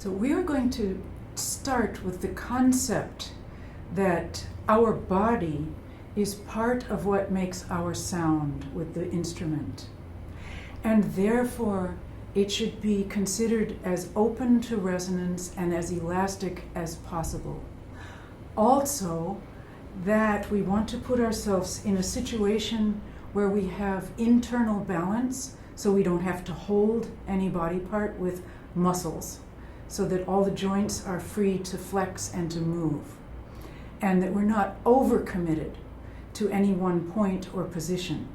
So we are going to start with the concept that our body is part of what makes our sound with the instrument. And therefore, it should be considered as open to resonance and as elastic as possible. Also, that we want to put ourselves in a situation where we have internal balance, so we don't have to hold any body part with muscles, so that all the joints are free to flex and to move, and that we're not overcommitted to any one point or position.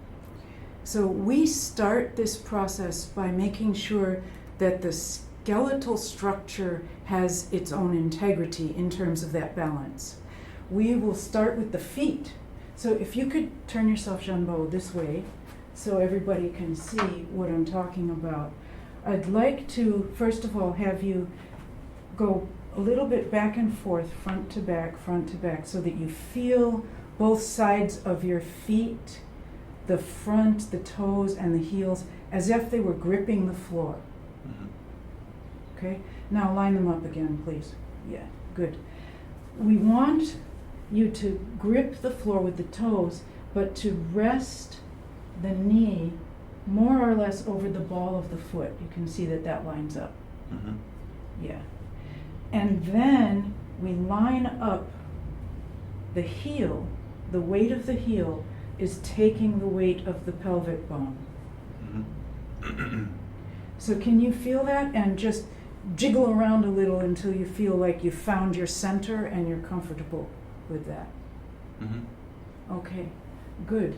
So we start this process by making sure that the skeletal structure has its own integrity in terms of that balance. We will start with the feet. So if you could turn yourself, Jeanbeau, this way so everybody can see what I'm talking about. I'd like to, first of all, have you go a little bit back and forth, front to back, so that you feel both sides of your feet, the front, the toes, and the heels, as if they were gripping the floor. Mm-hmm. Okay? Now line them up again, please. Yeah, good. We want you to grip the floor with the toes, but to rest the knee more or less over the ball of the foot. You can see that that lines up. Mm-hmm. Yeah. And then we line up the heel. The weight of the heel is taking the weight of the pelvic bone. Mm-hmm. So can you feel that? And just jiggle around a little until you feel like you found your center and you're comfortable with that. Mm-hmm. Okay, good.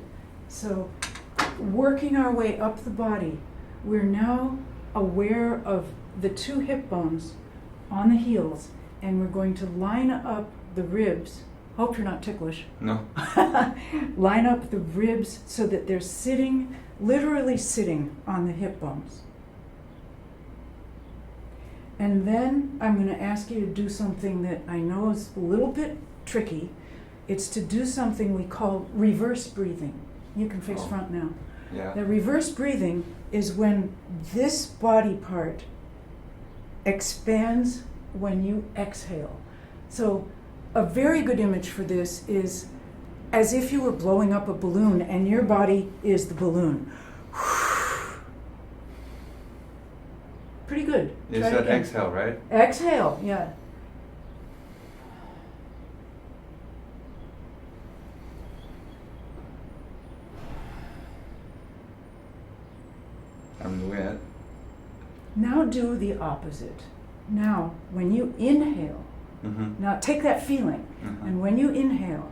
So working our way up the body, we're now aware of the two hip bones on the heels, and we're going to line up the ribs. Hope you're not ticklish. No. Line up the ribs so that they're sitting, literally sitting on the hip bones. And then I'm going to ask you to do something that I know is a little bit tricky. It's to do something we call reverse breathing. You can face front now. Yeah. The reverse breathing is when this body part expands when you exhale. So a very good image for this is as if you were blowing up a balloon and your body is the balloon. Pretty good. You Try it said again. exhale, right? Exhale, yeah. I'm doing it. Now do the opposite. Now, when you inhale, Mm-hmm. now take that feeling, Mm-hmm. and when you inhale,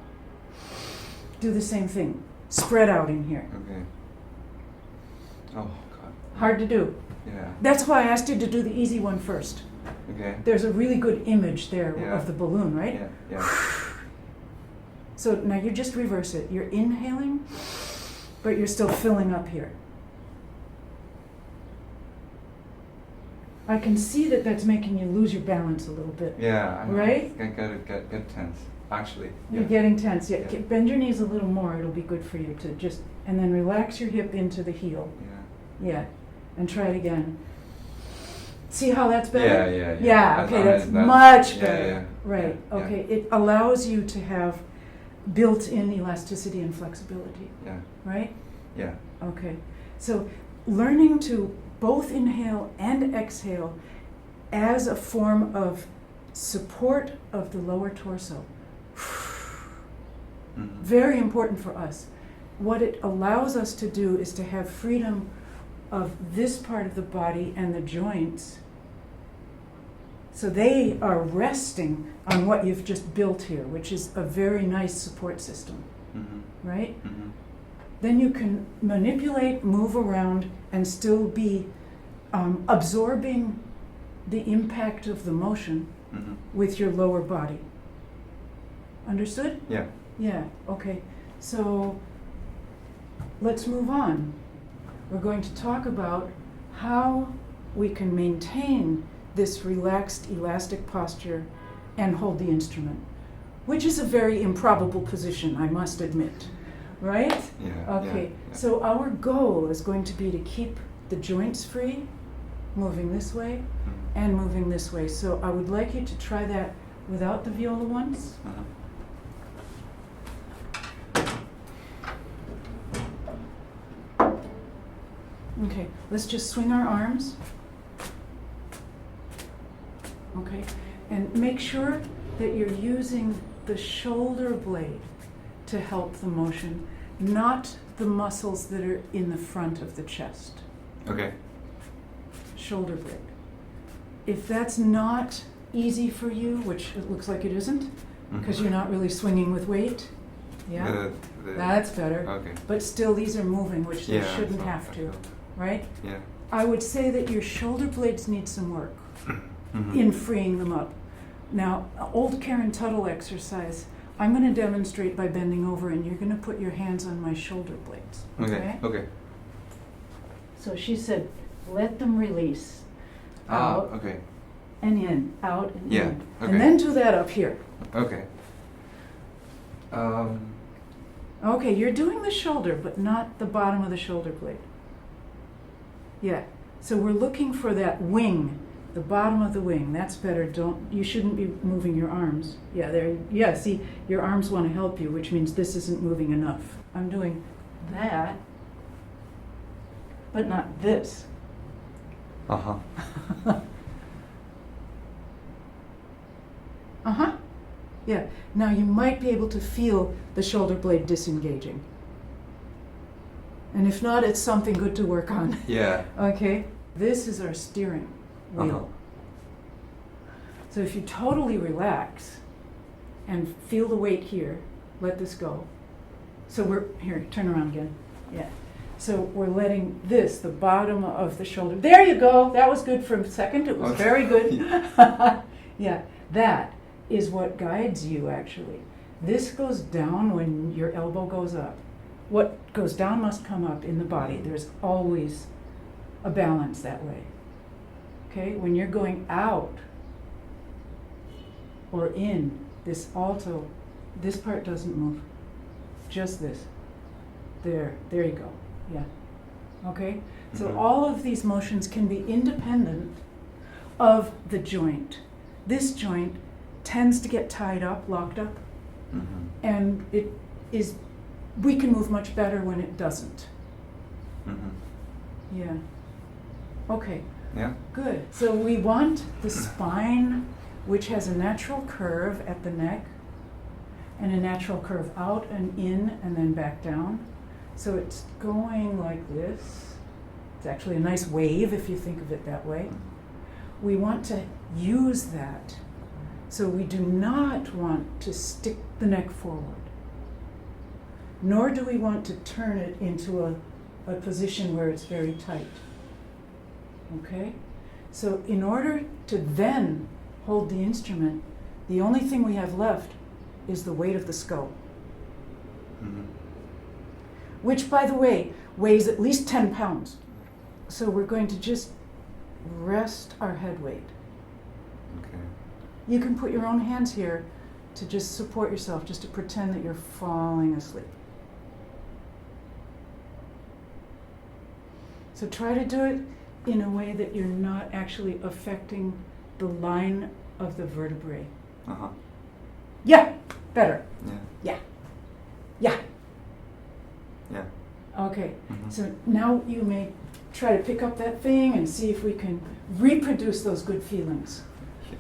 do the same thing. Spread out in here. Okay. Oh, God. Hard to do. Yeah. That's why I asked you to do the easy one first. Okay. There's a really good image there Yeah. of the balloon, right? Yeah. Yeah. So now you just reverse it. You're inhaling, but you're still filling up here. I can see that that's making you lose your balance a little bit. Yeah. Right? I gotta get tense. Actually. You're Yeah. getting tense. Yeah. Yeah. Bend your knees a little more. It'll be good for you to just, and then relax your hip into the heel. Yeah. Yeah. And try it again. See how that's better? Yeah. Yeah, okay, that's that's much yeah, better. yeah, Right, yeah, yeah. okay. It allows you to have built-in elasticity and flexibility, Yeah. right? Yeah. Okay. So learning to both inhale and exhale as a form of support of the lower torso. Mm-hmm. Very important for us. What it allows us to do is to have freedom of this part of the body and the joints. So they are resting on what you've just built here, which is a very nice support system, Mm-hmm. right? Mm-hmm. Then you can manipulate, move around, and still be absorbing the impact of the motion Mm-hmm. with your lower body. Understood? Yeah. Yeah, okay. So let's move on. We're going to talk about how we can maintain this relaxed, elastic posture and hold the instrument, which is a very improbable position, I must admit, right? Yeah. Okay, Yeah. so our goal is going to be to keep the joints free, moving this way, Mm-hmm. and moving this way. So I would like you to try that without the viola once. Uh-huh. Okay, let's just swing our arms. Okay, and make sure that you're using the shoulder blade to help the motion, not the muscles that are in the front of the chest. Okay. Shoulder blade. If that's not easy for you, which it looks like it isn't, because you're not really swinging with weight, yeah, that's better. Okay. But still, these are moving, which they Yeah, shouldn't so have I to, felt- right? Yeah. I would say that your shoulder blades need some work Mhm. in freeing them up. Now, old Karen Tuttle exercise, I'm going to demonstrate by bending over, and you're going to put your hands on my shoulder blades. Okay. Okay. So she said, let them release. Ah. Out Okay. and in, out and Yeah, in. okay. And then do that up here. Okay. Okay, you're doing the shoulder, but not the bottom of the shoulder blade. Yeah. So we're looking for that wing, the bottom of the wing. That's better. You shouldn't be moving your arms. Yeah, there. Yeah, see, your arms want to help you, which means this isn't moving enough. I'm doing that, but not this. Uh-huh. Uh-huh. Yeah. Now you might be able to feel the shoulder blade disengaging. And if not, it's something good to work on. Yeah. Okay? This is our steering wheel. Uh-huh. So if you totally relax and feel the weight here, let this go. So here, turn around again. Yeah. So we're letting this, the bottom of the shoulder. There you go. That was good for a second. It was Okay. very good. Yeah. That is what guides you, actually. This goes down when your elbow goes up. What goes down must come up in the body. There's always a balance that way. Okay? When you're going out or in, this alto, this part doesn't move. Just this. There you go. Yeah. Okay? So Mhm. all of these motions can be independent of the joint. This joint tends to get tied up, locked up, Mhm. and we can move much better when it doesn't. Mhm. Yeah. Okay, Yeah. good. So we want the spine, which has a natural curve at the neck, and a natural curve out and in and then back down. So it's going like this. It's actually a nice wave if you think of it that way. We want to use that. So we do not want to stick the neck forward, nor do we want to turn it into a position where it's very tight. Okay? So in order to then hold the instrument, the only thing we have left is the weight of the skull, Mhm. which, by the way, weighs at least 10 pounds. So we're going to just rest our head weight. Okay. You can put your own hands here to just support yourself, just to pretend that you're falling asleep. So try to do it in a way that you're not actually affecting the line of the vertebrae. Uh-huh. Yeah, better. Yeah. Yeah. Yeah. Okay, Mhm. so now you may try to pick up that thing and see if we can reproduce those good feelings. Yeah.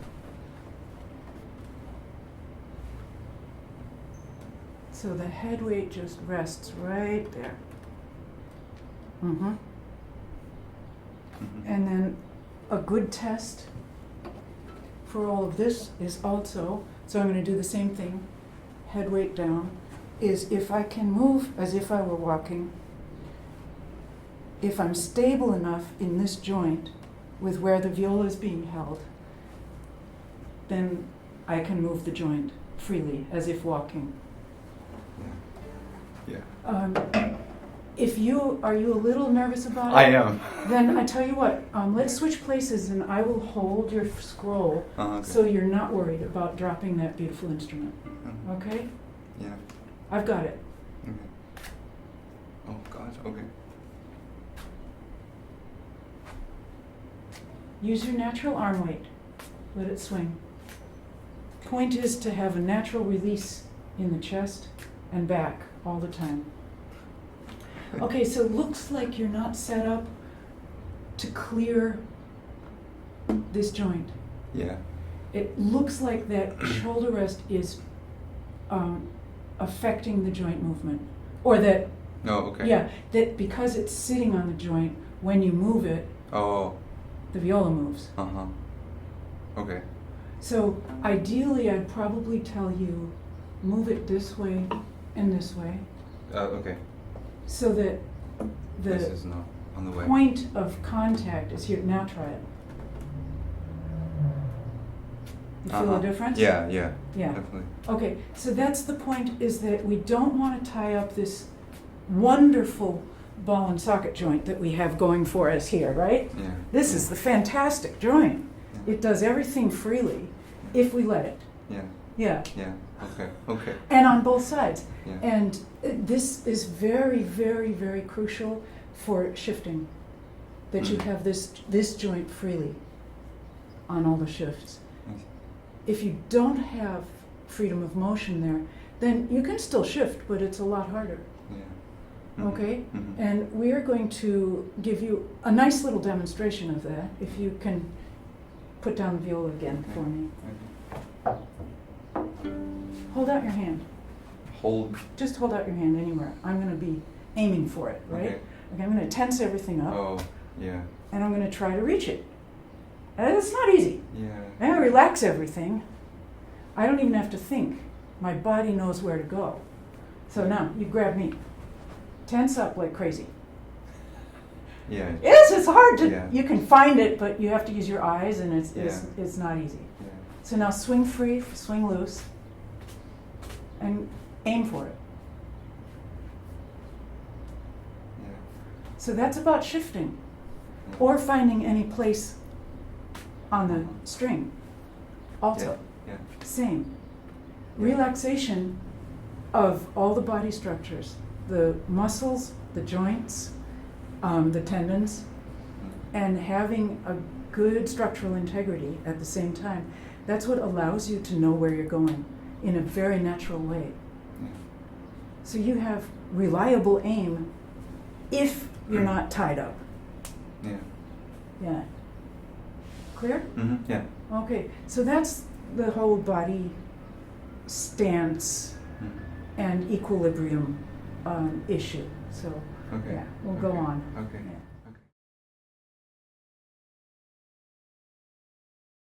So the head weight just rests right there. Mm-hmm. Mhm. And then a good test for all of this is also, so I'm going to do the same thing, head weight down, is if I can move as if I were walking, if I'm stable enough in this joint with where the viola is being held, then I can move the joint freely as if walking. Yeah. Are you a little nervous about it? I am. Then I tell you what, let's switch places and I will hold your scroll Okay. so you're not worried about dropping that beautiful instrument. Mhm. Okay? Yeah. I've got it. Okay. Oh God. Okay. Use your natural arm weight. Let it swing. Point is to have a natural release in the chest and back all the time. Okay, so it looks like you're not set up to clear this joint. Yeah. It looks like that shoulder rest is affecting the joint movement. Or that, No, okay. yeah, that because it's sitting on the joint, when you move it, Oh. the viola moves. Uh-huh. Okay. So ideally, I'd probably tell you, move it this way and this way, Okay. so that This the is not on the way. point of contact is here. Now try it. You feel a difference? Yeah, yeah. Yeah. Definitely. Okay, so that's the point, is that we don't want to tie up this wonderful ball and socket joint that we have going for us here, right? Yeah. This is the fantastic joint. Yeah. It does everything freely if we let it. Yeah. Yeah. Yeah. Okay. Okay. And on both sides. Yeah. And this is very, very, very crucial for shifting, that you have this joint freely on all the shifts. Yes. If you don't have freedom of motion there, then you can still shift, but it's a lot harder. Yeah. Okay? Mhm. And we are going to give you a nice little demonstration of that, if you can put down the viola again for me. Okay. Hold out your hand. Hold. Just hold out your hand anywhere. I'm going to be aiming for it, right? Okay. Okay, I'm going to tense everything up, Oh, yeah. and I'm going to try to reach it. And it's not easy. Yeah. I'm going to relax everything. I don't even have to think. My body knows where to go. So now, you grab me. Tense up like crazy. Yeah. Yes, it's hard to, Yeah. you can find it, but you have to use your eyes, and it's Yeah. not easy. Yeah. So now swing free, swing loose, and aim for it. Yeah. So that's about shifting, Yeah. or finding any place on the string. Alto, Yeah. same. Relaxation of all the body structures, the muscles, the joints, the tendons, and having a good structural integrity at the same time. That's what allows you to know where you're going in a very natural way. Yeah. So you have reliable aim if you're not tied up. Yeah. Yeah. Clear? Mm-hmm. Yeah. Okay, so that's the whole body stance Mm-hmm. and equilibrium issue. So Okay. yeah, we'll go Okay. on. Okay. Yeah.